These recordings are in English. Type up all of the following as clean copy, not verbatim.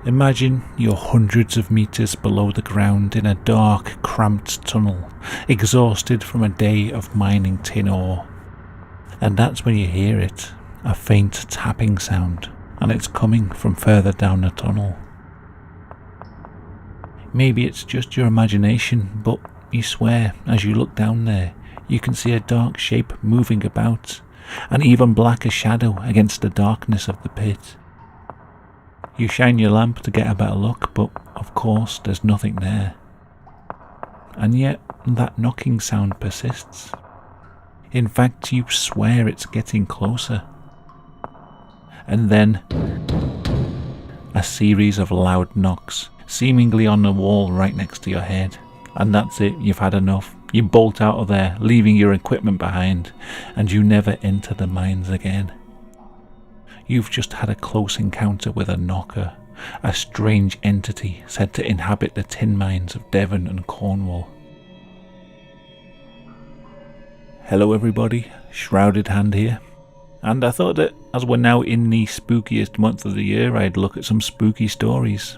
Imagine you're hundreds of meters below the ground in a dark, cramped tunnel, exhausted from a day of mining tin ore. And that's when you hear it, a faint tapping sound, and it's coming from further down the tunnel. Maybe it's just your imagination, but you swear as you look down there, you can see a dark shape moving about, an even blacker shadow against the darkness of the pit. You shine your lamp to get a better look, but of course there's nothing there. And yet that knocking sound persists. In fact, you swear it's getting closer. And then a series of loud knocks, seemingly on the wall right next to your head. And that's it, you've had enough. You bolt out of there, leaving your equipment behind, and you never enter the mines again. You've just had a close encounter with a knocker, a strange entity said to inhabit the tin mines of Devon and Cornwall. Hello everybody, Shrouded Hand here, and I thought that as we're now in the spookiest month of the year, I'd look at some spooky stories.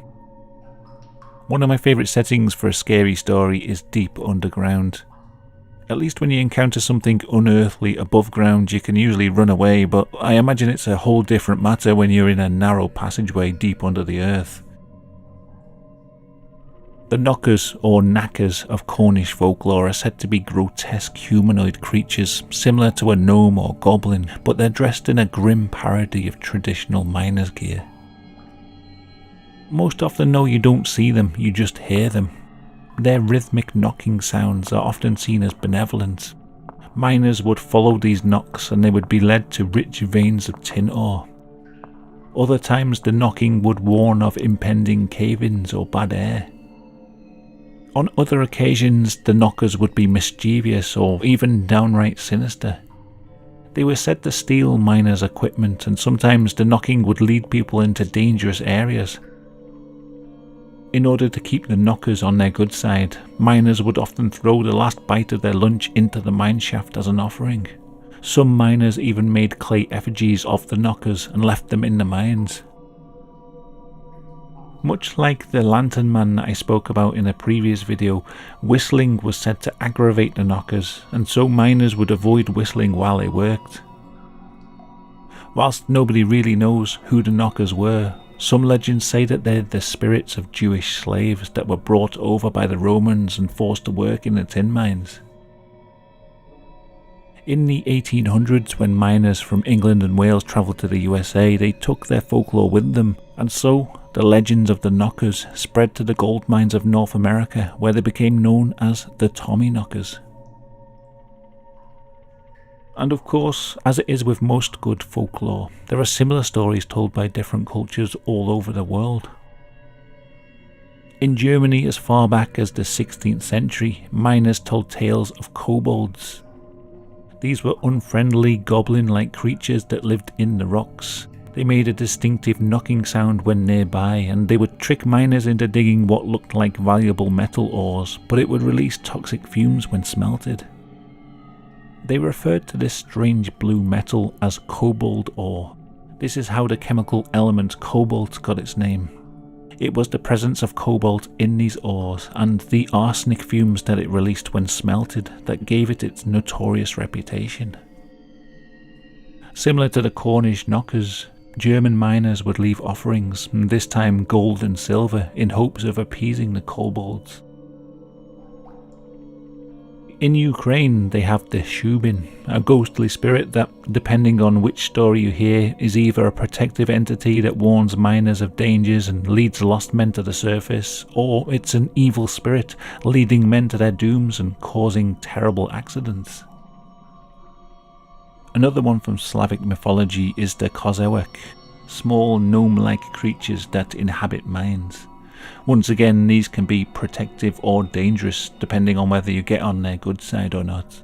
One of my favourite settings for a scary story is deep underground. At least when you encounter something unearthly above ground, you can usually run away, but I imagine it's a whole different matter when you're in a narrow passageway deep under the earth. The knockers, or knackers, of Cornish folklore are said to be grotesque humanoid creatures similar to a gnome or goblin, but they're dressed in a grim parody of traditional miners' gear. Most often though, you don't see them, you just hear them. Their rhythmic knocking sounds are often seen as benevolent. Miners would follow these knocks and they would be led to rich veins of tin ore. Other times the knocking would warn of impending cave-ins or bad air. On other occasions the knockers would be mischievous or even downright sinister. They were said to steal miners' equipment, and sometimes the knocking would lead people into dangerous areas. In order to keep the knockers on their good side, miners would often throw the last bite of their lunch into the mineshaft as an offering. Some miners even made clay effigies of the knockers and left them in the mines. Much like the lantern man that I spoke about in a previous video, whistling was said to aggravate the knockers, and so miners would avoid whistling while they worked. Whilst nobody really knows who the knockers were, some legends say that they're the spirits of Jewish slaves that were brought over by the Romans and forced to work in the tin mines. In the 1800s, when miners from England and Wales travelled to the USA, they took their folklore with them, and so the legends of the knockers spread to the gold mines of North America, where they became known as the Tommyknockers. And of course, as it is with most good folklore, there are similar stories told by different cultures all over the world. In Germany, as far back as the 16th century, miners told tales of kobolds. These were unfriendly, goblin-like creatures that lived in the rocks. They made a distinctive knocking sound when nearby, and they would trick miners into digging what looked like valuable metal ores, but it would release toxic fumes when smelted. They referred to this strange blue metal as cobalt ore. This is how the chemical element cobalt got its name. It was the presence of cobalt in these ores and the arsenic fumes that it released when smelted that gave it its notorious reputation. Similar to the Cornish knockers, German miners would leave offerings, this time gold and silver, in hopes of appeasing the kobolds. In Ukraine, they have the Shubin, a ghostly spirit that, depending on which story you hear, is either a protective entity that warns miners of dangers and leads lost men to the surface, or it's an evil spirit leading men to their dooms and causing terrible accidents. Another one from Slavic mythology is the Kozewek, small gnome-like creatures that inhabit mines. Once again, these can be protective or dangerous depending on whether you get on their good side or not.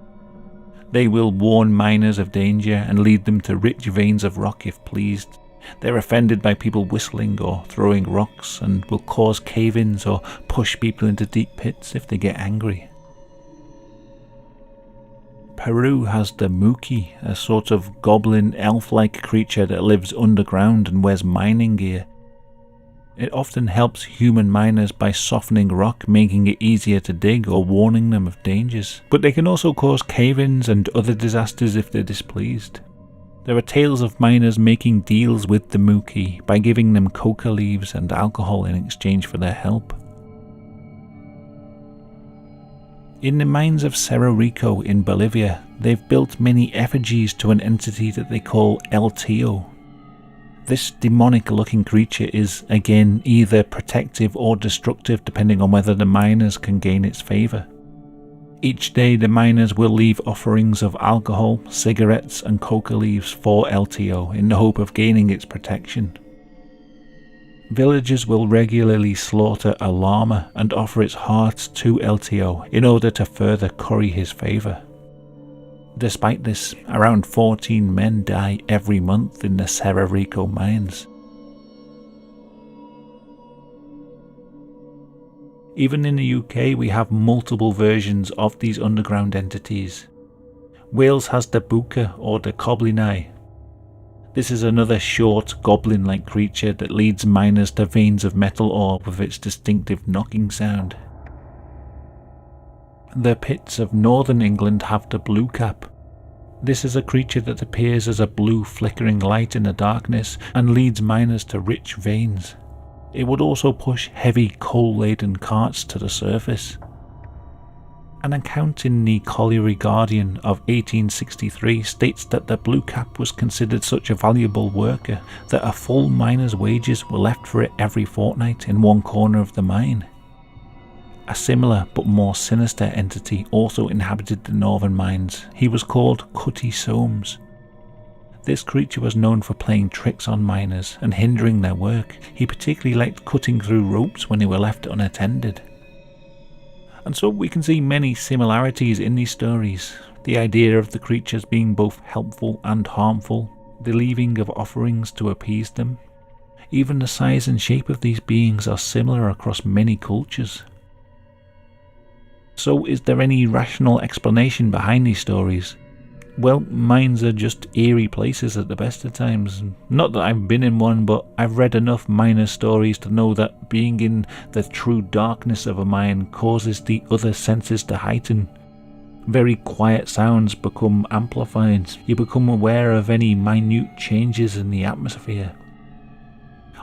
They will warn miners of danger and lead them to rich veins of rock if pleased. They're offended by people whistling or throwing rocks and will cause cave-ins or push people into deep pits if they get angry. Peru has the Mookie, a sort of goblin elf-like creature that lives underground and wears mining gear. It often helps human miners by softening rock, making it easier to dig or warning them of dangers. But they can also cause cave-ins and other disasters if they're displeased. There are tales of miners making deals with the Mookie by giving them coca leaves and alcohol in exchange for their help. In the mines of Cerro Rico in Bolivia, they've built many effigies to an entity that they call El Tío. This demonic-looking creature is, again, either protective or destructive depending on whether the miners can gain its favour. Each day the miners will leave offerings of alcohol, cigarettes and coca leaves for El Tío in the hope of gaining its protection. Villagers will regularly slaughter a llama and offer its heart to El Tío in order to further curry his favour. Despite this, around 14 men die every month in the Cerro Rico mines. Even in the UK we have multiple versions of these underground entities. Wales has the Buca or the Coblinai. This is another short, goblin-like creature that leads miners to veins of metal ore with its distinctive knocking sound. The pits of northern England have the Blue Cap. This is a creature that appears as a blue flickering light in the darkness and leads miners to rich veins. It would also push heavy coal-laden carts to the surface. An account in the Colliery Guardian of 1863 states that the Blue Cap was considered such a valuable worker that a full miner's wages were left for it every fortnight in one corner of the mine. A similar but more sinister entity also inhabited the northern mines. He was called Cutty Soames. This creature was known for playing tricks on miners and hindering their work. He particularly liked cutting through ropes when they were left unattended. And so we can see many similarities in these stories. The idea of the creatures being both helpful and harmful, the leaving of offerings to appease them. Even the size and shape of these beings are similar across many cultures. So is there any rational explanation behind these stories? Well, mines are just eerie places at the best of times. Not that I've been in one, but I've read enough miner stories to know that being in the true darkness of a mine causes the other senses to heighten. Very quiet sounds become amplified. You become aware of any minute changes in the atmosphere.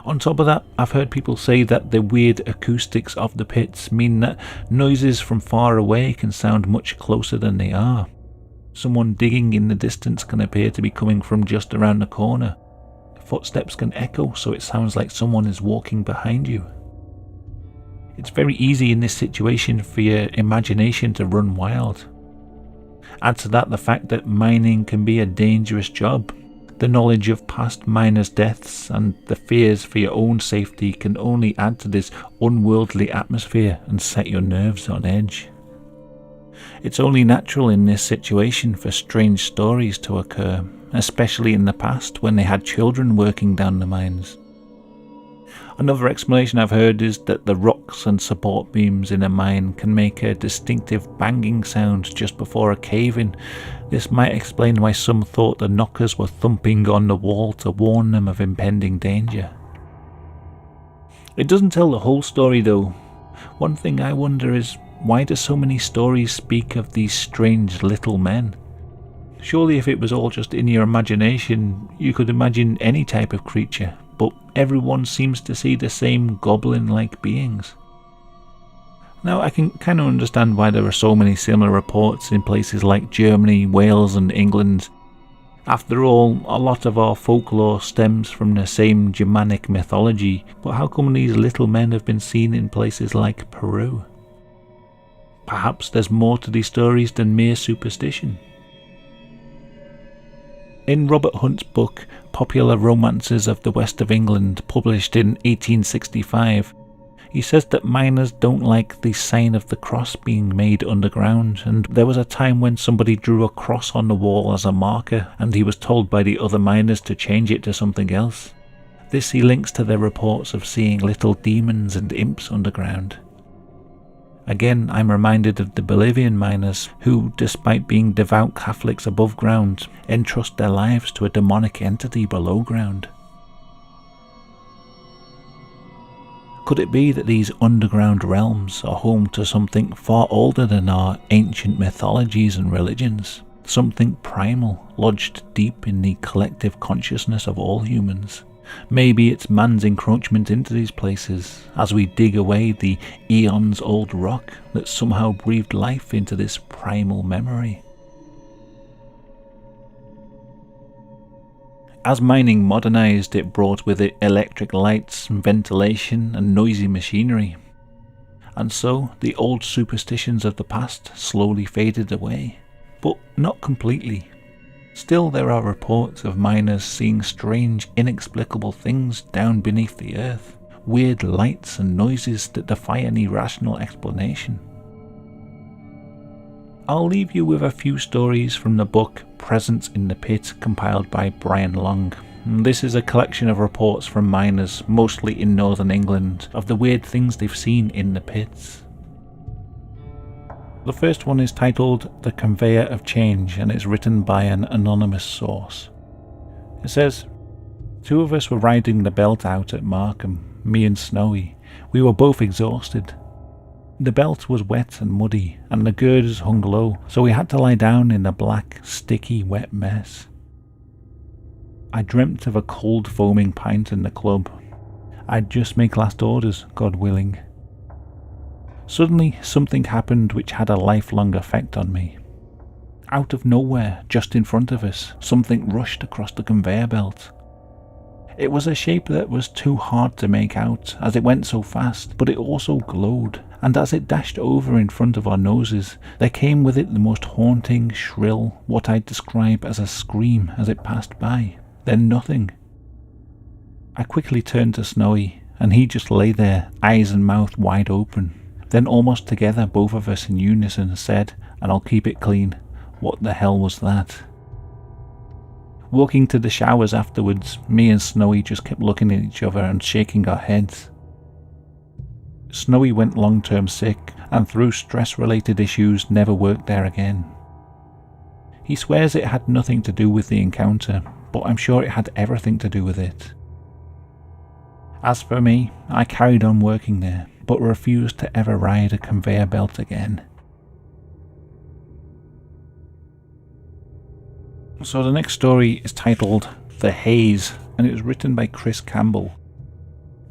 On top of that, I've heard people say that the weird acoustics of the pits mean that noises from far away can sound much closer than they are. Someone digging in the distance can appear to be coming from just around the corner. Footsteps can echo, so it sounds like someone is walking behind you. It's very easy in this situation for your imagination to run wild. Add to that the fact that mining can be a dangerous job. The knowledge of past miners' deaths and the fears for your own safety can only add to this unworldly atmosphere and set your nerves on edge. It's only natural in this situation for strange stories to occur, especially in the past when they had children working down the mines. Another explanation I've heard is that the rocks and support beams in a mine can make a distinctive banging sound just before a cave-in. This might explain why some thought the knockers were thumping on the wall to warn them of impending danger. It doesn't tell the whole story though. One thing I wonder is, why do so many stories speak of these strange little men? Surely if it was all just in your imagination, you could imagine any type of creature, but everyone seems to see the same goblin-like beings. Now I can kind of understand why there are so many similar reports in places like Germany, Wales and England. After all, a lot of our folklore stems from the same Germanic mythology, but how come these little men have been seen in places like Peru? Perhaps there's more to these stories than mere superstition. In Robert Hunt's book, Popular Romances of the West of England, published in 1865, he says that miners don't like the sign of the cross being made underground, and there was a time when somebody drew a cross on the wall as a marker, and he was told by the other miners to change it to something else. This he links to their reports of seeing little demons and imps underground. Again, I'm reminded of the Bolivian miners who, despite being devout Catholics above ground, entrust their lives to a demonic entity below ground. Could it be that these underground realms are home to something far older than our ancient mythologies and religions? Something primal, lodged deep in the collective consciousness of all humans. Maybe it's man's encroachment into these places, as we dig away the eons-old rock that somehow breathed life into this primal memory. As mining modernized, it brought with it electric lights, ventilation, and noisy machinery. And so, the old superstitions of the past slowly faded away. But not completely. Still, there are reports of miners seeing strange, inexplicable things down beneath the earth, weird lights and noises that defy any rational explanation. I'll leave you with a few stories from the book Presence in the Pit, compiled by Brian Long. This is a collection of reports from miners, mostly in northern England, of the weird things they've seen in the pits. The first one is titled The Conveyor of Change, and it's written by an anonymous source. It says, 2 of us were riding the belt out at Markham, me and Snowy. We were both exhausted. The belt was wet and muddy, and the girders hung low, so we had to lie down in a black, sticky, wet mess. I dreamt of a cold foaming pint in the club. I'd just make last orders, God willing. Suddenly, something happened which had a lifelong effect on me. Out of nowhere, just in front of us, something rushed across the conveyor belt. It was a shape that was too hard to make out, as it went so fast, but it also glowed, and as it dashed over in front of our noses, there came with it the most haunting, shrill, what I'd describe as a scream as it passed by, then nothing. I quickly turned to Snowy, and he just lay there, eyes and mouth wide open. Then almost together, both of us in unison said, and I'll keep it clean, what the hell was that? Walking to the showers afterwards, me and Snowy just kept looking at each other and shaking our heads. Snowy went long-term sick, and through stress-related issues never worked there again. He swears it had nothing to do with the encounter, but I'm sure it had everything to do with it. As for me, I carried on working there, but refused to ever ride a conveyor belt again. So the next story is titled The Haze, and it was written by Chris Campbell.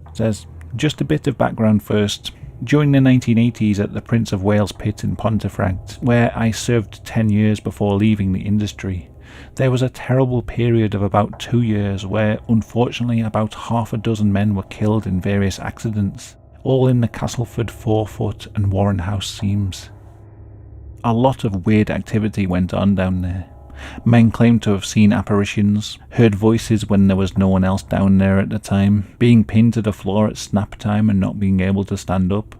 It says, just a bit of background first. During the 1980s at the Prince of Wales pit in Pontefract, where I served 10 years before leaving the industry, there was a terrible period of about 2 years where, unfortunately, about half a dozen men were killed in various accidents, all in the Castleford 4-foot and Warren House seams. A lot of weird activity went on down there. Men claimed to have seen apparitions, heard voices when there was no one else down there at the time, being pinned to the floor at snap time and not being able to stand up.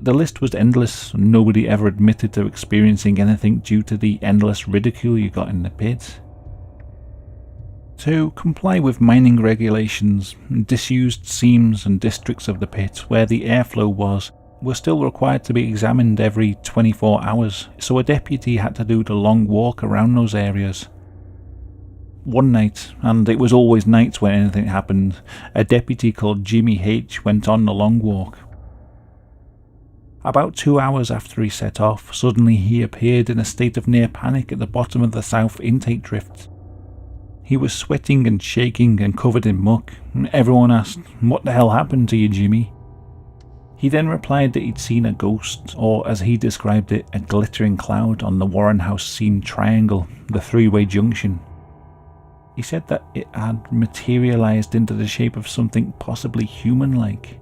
The list was endless, and nobody ever admitted to experiencing anything due to the endless ridicule you got in the pit. To comply with mining regulations, disused seams and districts of the pit where the airflow was were still required to be examined every 24 hours, so a deputy had to do the long walk around those areas. One night, and it was always nights when anything happened, a deputy called Jimmy H went on the long walk. About 2 hours after he set off, suddenly he appeared in a state of near panic at the bottom of the south intake drift. He was sweating and shaking and covered in muck. Everyone asked, "What the hell happened to you, Jimmy?" He then replied that he'd seen a ghost, or as he described it, a glittering cloud on the Warren House seam triangle, the three-way junction. He said that it had materialized into the shape of something possibly human-like.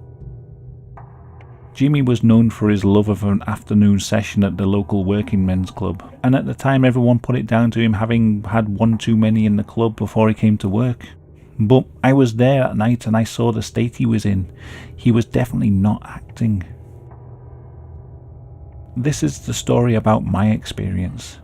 Jimmy was known for his love of an afternoon session at the local working men's club, and at the time everyone put it down to him having had one too many in the club before he came to work. But I was there at night and I saw the state he was in. He was definitely not acting. This is the story about my experience.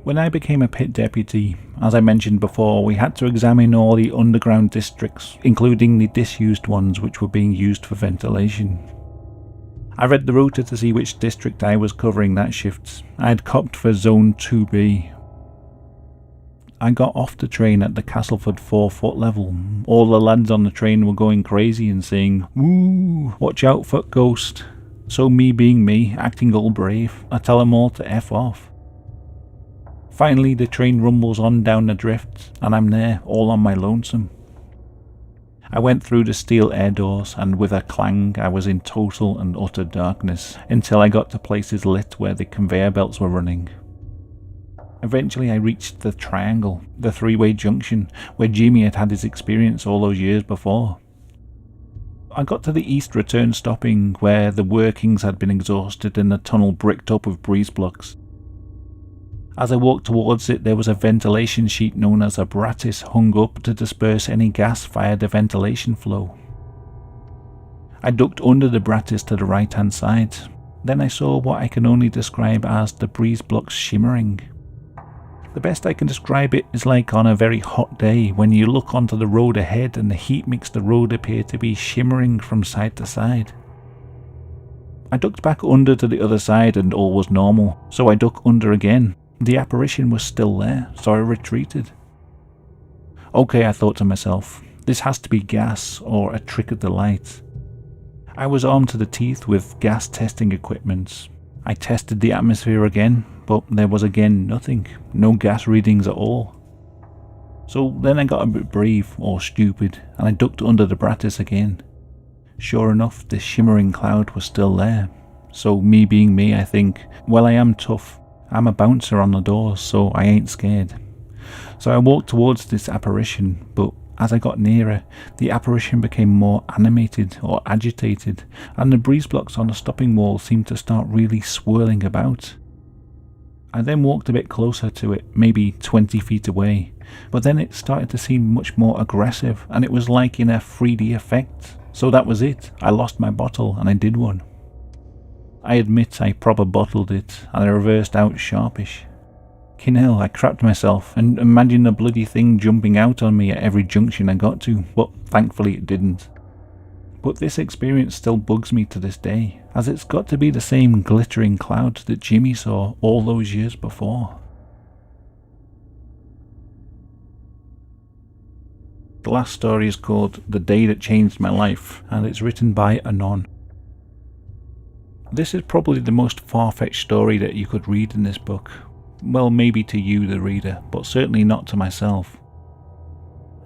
When I became a pit deputy, as I mentioned before, we had to examine all the underground districts, including the disused ones which were being used for ventilation. I read the rota to see which district I was covering that shift. I had copped for Zone 2B. I got off the train at the Castleford 4-foot level. All the lads on the train were going crazy and saying, "Woo, watch out for ghost." So me being me, acting all brave, I tell them all to F off. Finally the train rumbles on down the drift, and I'm there, all on my lonesome. I went through the steel air doors, and with a clang I was in total and utter darkness, until I got to places lit where the conveyor belts were running. Eventually I reached the triangle, the three-way junction, where Jimmy had had his experience all those years before. I got to the east return stopping, where the workings had been exhausted and the tunnel bricked up with breeze blocks. As I walked towards it, there was a ventilation sheet known as a brattice hung up to disperse any gas via the ventilation flow. I ducked under the brattice to the right hand side. Then I saw what I can only describe as the breeze blocks shimmering. The best I can describe it is like on a very hot day when you look onto the road ahead and the heat makes the road appear to be shimmering from side to side. I ducked back under to the other side and all was normal, so I ducked under again. The apparition was still there, so I retreated. Okay, I thought to myself, this has to be gas or a trick of the light. I was armed to the teeth with gas testing equipment. I tested the atmosphere again, but there was again nothing, no gas readings at all. So then I got a bit brave, or stupid, and I ducked under the brattice again. Sure enough, the shimmering cloud was still there. So me being me, I think, well, I am tough. I'm a bouncer on the doors, so I ain't scared. So I walked towards this apparition, but as I got nearer, the apparition became more animated or agitated, and the breeze blocks on the stopping wall seemed to start really swirling about. I then walked a bit closer to it, maybe 20 feet away, but then it started to seem much more aggressive, and it was like in a 3D effect. So that was it. I lost my bottle, and I did one. I admit I proper bottled it, and I reversed out sharpish. Hell, I crapped myself, and imagined the bloody thing jumping out on me at every junction I got to, but thankfully it didn't. But this experience still bugs me to this day, as it's got to be the same glittering cloud that Jimmy saw all those years before. The last story is called The Day That Changed My Life, and it's written by Anon. This is probably the most far-fetched story that you could read in this book. Well, maybe to you, the reader, but certainly not to myself.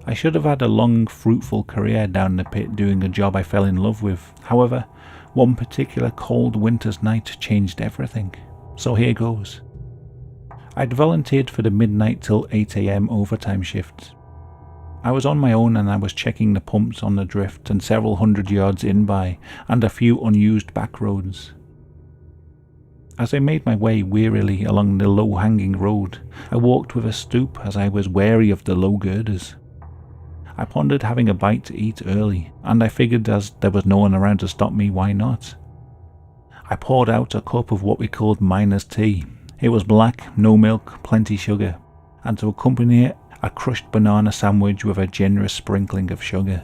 I should have had a long, fruitful career down the pit doing a job I fell in love with. However, one particular cold winter's night changed everything. So here goes. I'd volunteered for the midnight till 8 AM overtime shift. I was on my own and I was checking the pumps on the drift and several hundred yards in by, and a few unused back roads. As I made my way wearily along the low-hanging road, I walked with a stoop as I was wary of the low girders. I pondered having a bite to eat early, and I figured as there was no one around to stop me, why not? I poured out a cup of what we called miner's tea. It was black, no milk, plenty sugar, and to accompany it, a crushed banana sandwich with a generous sprinkling of sugar.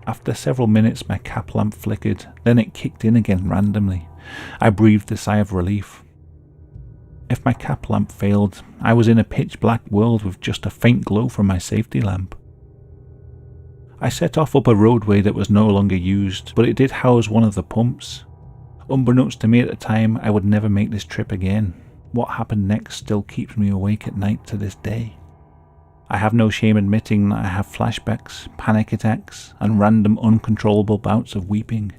After several minutes my cap lamp flickered, then it kicked in again randomly. I breathed a sigh of relief. If my cap lamp failed, I was in a pitch black world with just a faint glow from my safety lamp. I set off up a roadway that was no longer used, but it did house one of the pumps. Unbeknownst to me at the time, I would never make this trip again. What happened next still keeps me awake at night to this day. I have no shame admitting that I have flashbacks, panic attacks, and random uncontrollable bouts of weeping.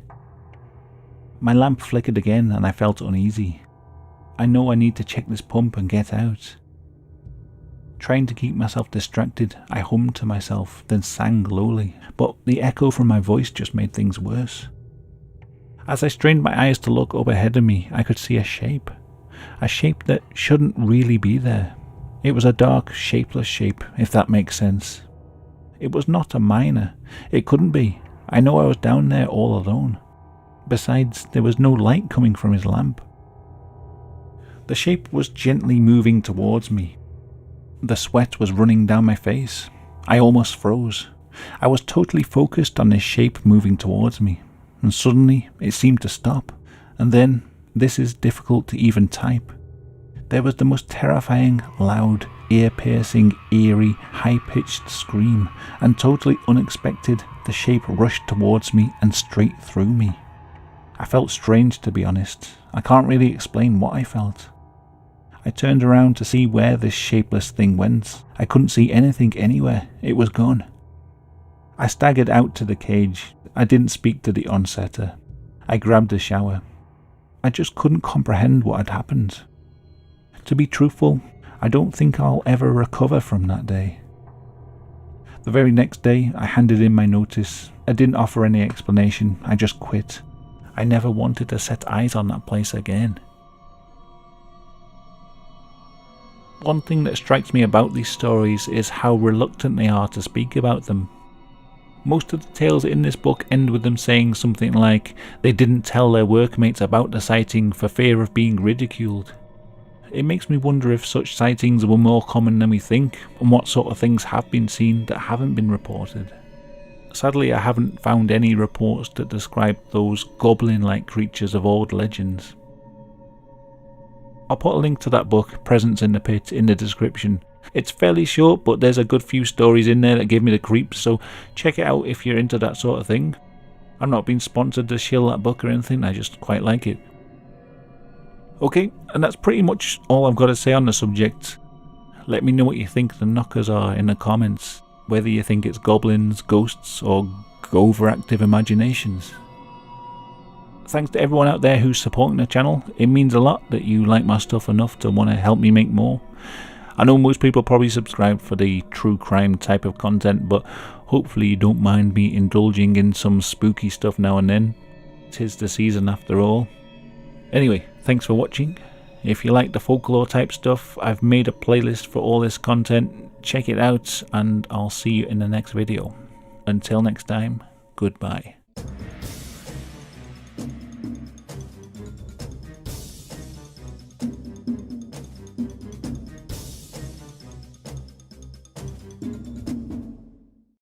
My lamp flickered again and I felt uneasy. I know I need to check this pump and get out. Trying to keep myself distracted, I hummed to myself, then sang lowly, but the echo from my voice just made things worse. As I strained my eyes to look up ahead of me, I could see a shape that shouldn't really be there. It was a dark, shapeless shape, if that makes sense. It was not a miner. It couldn't be. I know I was down there all alone. Besides, there was no light coming from his lamp. The shape was gently moving towards me. The sweat was running down my face. I almost froze. I was totally focused on this shape moving towards me, and suddenly it seemed to stop, and then, this is difficult to even type, there was the most terrifying, loud ear-piercing, eerie, high-pitched scream, and totally unexpected, the shape rushed towards me and straight through me. I felt strange, to be honest. I can't really explain what I felt. I turned around to see where this shapeless thing went. I couldn't see anything anywhere. It was gone. I staggered out to the cage. I didn't speak to the onsetter. I grabbed a shower. I just couldn't comprehend what had happened. To be truthful, I don't think I'll ever recover from that day. The very next day, I handed in my notice. I didn't offer any explanation. I just quit. I never wanted to set eyes on that place again. One thing that strikes me about these stories is how reluctant they are to speak about them. Most of the tales in this book end with them saying something like they didn't tell their workmates about the sighting for fear of being ridiculed. It makes me wonder if such sightings were more common than we think, and what sort of things have been seen that haven't been reported. Sadly, I haven't found any reports that describe those goblin-like creatures of old legends. I'll put a link to that book, Presence in the Pit, in the description. It's fairly short, but there's a good few stories in there that give me the creeps, so check it out if you're into that sort of thing. I'm not being sponsored to shill that book or anything, I just quite like it. Okay, and that's pretty much all I've got to say on the subject. Let me know what you think the knockers are in the comments, whether you think it's goblins, ghosts, or overactive imaginations. Thanks to everyone out there who's supporting the channel. It means a lot that you like my stuff enough to want to help me make more. I know most people probably subscribe for the true crime type of content, but hopefully you don't mind me indulging in some spooky stuff now and then. 'Tis the season after all. Anyway, thanks for watching. If you like the folklore type stuff, I've made a playlist for all this content. Check it out, and I'll see you in the next video. Until next time, goodbye.